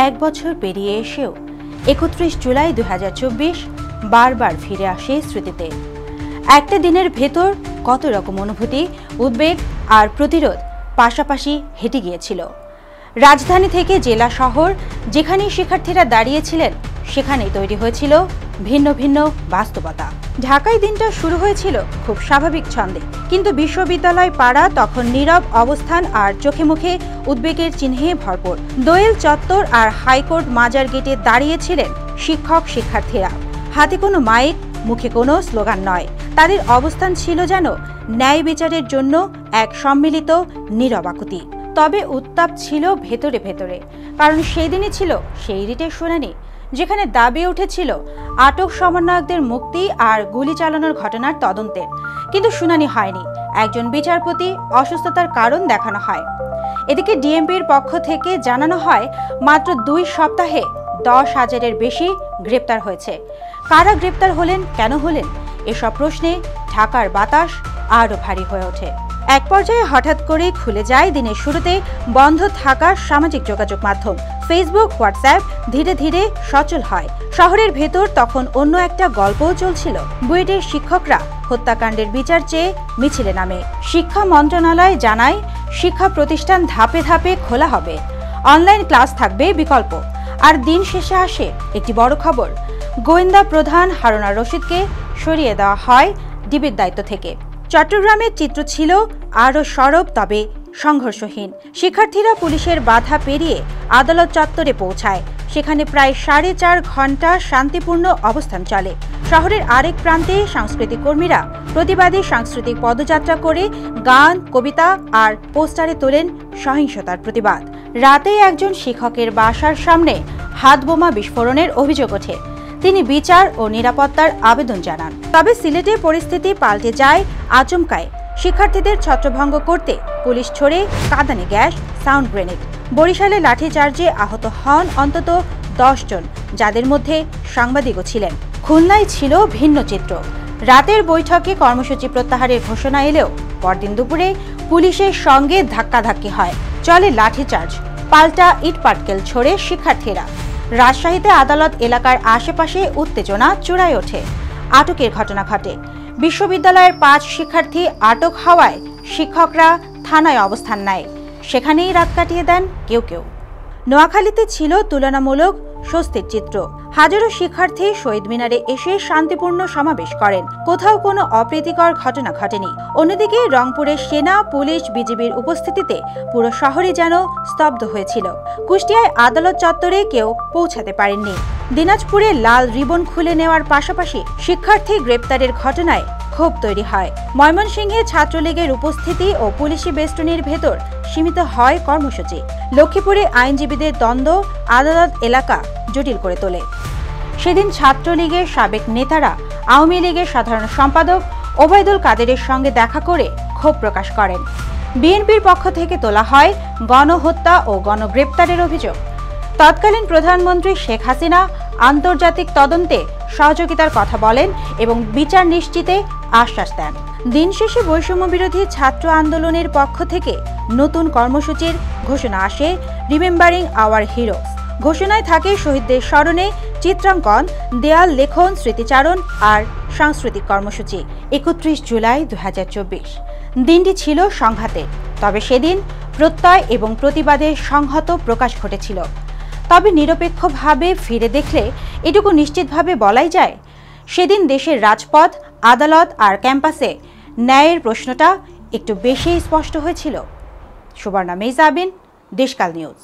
এক বছর পেরিয়ে এসেও ৩১ জুলাই ২০২৪ বারবার ফিরে আসে স্মৃতিতে। একটা দিনের ভেতর কত রকম অনুভূতি, উদ্বেগ আর প্রতিরোধ পাশাপাশি হেঁটে গিয়েছিল। রাজধানী থেকে জেলা শহর যেখানেই শিক্ষার্থীরা দাঁড়িয়েছিলেন সেখানেই তৈরি হয়েছিল ভিন্ন ভিন্ন বাস্তবতা। ঢাকায় দিনটা শুরু হয়েছিল খুব স্বাভাবিক ছন্দে, কিন্তু বিশ্ববিদ্যালয় পাড়া তখন নীরব অবস্থান আর চোখে মুখে উদ্বেগের চিহ্নে ভরপুর। দোয়েল চত্বর আর হাইকোর্ট মাজার গেটে দাঁড়িয়েছিলেন শিক্ষক শিক্ষার্থীরা। হাতে কোনো মাইক, মুখে কোনো স্লোগান নয়, তাদের অবস্থান ছিল যেন ন্যায় বিচারের জন্য এক সম্মিলিত নীরব আকুতি। তবে উত্তাপ ছিল ভেতরে ভেতরে, কারণ সেই দিনই ছিল সেই রিটের শুনানি যেখানে দাবি উঠেছিল আটক সমন্বয়কদের মুক্তি আর গুলি চালানোর ঘটনার তদন্তের। কিন্তু শুনানি হয়নি, একজন বিচারপতি অসুস্থতার কারণ দেখানো হয়। এদিকে ডিএমপির পক্ষ থেকে জানানো হয় মাত্র ২ সপ্তাহে ১০,০০০-এর বেশি গ্রেপ্তার হয়েছে। কারা গ্রেপ্তার হলেন, কেন হলেন, এসব প্রশ্নে ঢাকার বাতাস আরও ভারী হয়ে ওঠে। এক পর্যায়ে হঠাৎ করে খুলে যায় দিনের শুরুতে বন্ধ থাকা সামাজিক যোগাযোগ মাধ্যম। ফেসবুক, হোয়াটসঅ্যাপ ধীরে ধীরে সচল হয়। শহরের ভেতর তখন অন্য একটা গল্পও চলছিল। বুয়েটের শিক্ষকরা হত্যাকাণ্ডের বিচার চেয়ে মিছিলে নামে। শিক্ষা মন্ত্রণালয় জানায় শিক্ষা প্রতিষ্ঠান ধাপে ধাপে খোলা হবে, অনলাইন ক্লাস থাকবে বিকল্প। আর দিন শেষে আসে একটি বড় খবর, গোয়েন্দা প্রধান হারুন আর রশিদকে সরিয়ে দেওয়া হয় ডিবির দায়িত্ব থেকে। চট্টগ্রামের চিত্র ছিল আরও সরব, তবে সংঘর্ষহীন। শিক্ষার্থীরা পুলিশের বাধা পেরিয়ে আদালত চত্বরে পৌঁছায়। সেখানে প্রায় ৪.৫ ঘন্টা শান্তিপূর্ণ অবস্থান চলে। শহরের আরেক প্রান্তে সাংস্কৃতিক কর্মীরা প্রতিবাদী সাংস্কৃতিক পদযাত্রা করে গান, কবিতা আর পোস্টারে তোলেন সহিংসতার প্রতিবাদ। রাতেই একজন শিক্ষকের বাসার সামনে হাতবোমা বিস্ফোরণের অভিযোগ ওঠে। তিনি বিচার ও নিরাপত্তার আবেদন জানান। তবে সিলেটে পরিস্থিতি পাল্টে যায় আচমকায়। শিক্ষার্থীদের ছত্রভঙ্গ করতে পুলিশ ছোড়ে কাঁদানে গ্যাস, সাউন্ড গ্রেনেড। বরিশালে লাঠিচার্জে আহত হন অন্তত ১০ জন, যাদের মধ্যে সাংবাদিকও ছিলেন। খুলনায় ছিল ভিন্ন চিত্র। রাতের বৈঠকে কর্মসূচি প্রত্যাহারের ঘোষণা এলেও পরদিন দুপুরে পুলিশের সঙ্গে ধাক্কাধাক্কি হয়, চলে লাঠিচার্জ, পাল্টা ইট পাটকেল ছোড়ে শিক্ষার্থীরা। রাজশাহীতে আদালত এলাকার আশেপাশে উত্তেজনা চূড়ায় ওঠে, আটকের ঘটনা ঘটে। বিশ্ববিদ্যালয়ের ৫ শিক্ষার্থী আটক হওয়ায় শিক্ষকরা থানায় অবস্থান নেয়, সেখানেই রাত কাটিয়ে দেন কেউ কেউ। নোয়াখালীতে ছিল তুলনামূলক স্বস্তির চিত্র। হাজারো শিক্ষার্থী শহীদ মিনারে এসে শান্তিপূর্ণ সমাবেশ করেন, কোথাও কোনো অপ্রীতিকর ঘটনা ঘটেনি। অন্যদিকে রংপুরের সেনা, পুলিশ, বিজিবির উপস্থিতিতে পুরো শহরই যেন স্তব্ধ হয়েছিল। কুষ্টিয়ায় আদালত চত্বরে কেউ পৌঁছাতে পারেননি। দিনাজপুরে লাল রিবন খুলে নেওয়ার পাশাপাশি শিক্ষার্থী গ্রেপ্তারের ঘটনায় ক্ষোভ তৈরি হয়। ময়মনসিংহে ছাত্রলীগের উপস্থিতি ও পুলিশি বেষ্টনীর ভেতর সীমিত হয় কর্মসূচি। লক্ষ্মীপুরে আইনজীবীদের দ্বন্দ্ব আদালত এলাকা জটিল করে তোলে। সেদিন ছাত্রলীগের সাবেক নেতারা আওয়ামী লীগের সাধারণ সম্পাদক ওবায়দুল কাদেরের সঙ্গে দেখা করে ক্ষোভ প্রকাশ করেন। বিএনপির পক্ষ থেকে তোলা হয় গণহত্যা ও গণগ্রেপ্তারের অভিযোগ। তৎকালীন প্রধানমন্ত্রী শেখ হাসিনা আন্তর্জাতিক তদন্তে সহযোগিতার কথা বলেন এবং বিচার নিশ্চিতে আশ্বাস দেন। দিন শেষে বৈষম্য বিরোধী ছাত্র আন্দোলনের পক্ষ থেকে নতুন কর্মসূচির ঘোষণা আসে, রিমেম্বারিং আওয়ার হিরোজ। ঘোষণায় থাকে শহীদদের স্মরণে চিত্রাঙ্কন, দেয়াল লেখন, স্মৃতিচারণ আর সাংস্কৃতিক কর্মসূচি। ৩১ জুলাই ২০২৪ দিনটি ছিল সংঘাতের, তবে সেদিন প্রত্যয় এবং প্রতিবাদের সংহত প্রকাশ ঘটেছিল। তবে নিরপেক্ষভাবে ফিরে দেখলে এটুকু নিশ্চিতভাবে বলাই যায়, সেদিন দেশের রাজপথ, আদালত আর ক্যাম্পাসে ন্যায়ের প্রশ্নটা একটু বেশি স্পষ্ট হয়েছিল। সুবর্ণা মেজাবিন, দেশকাল নিউজ।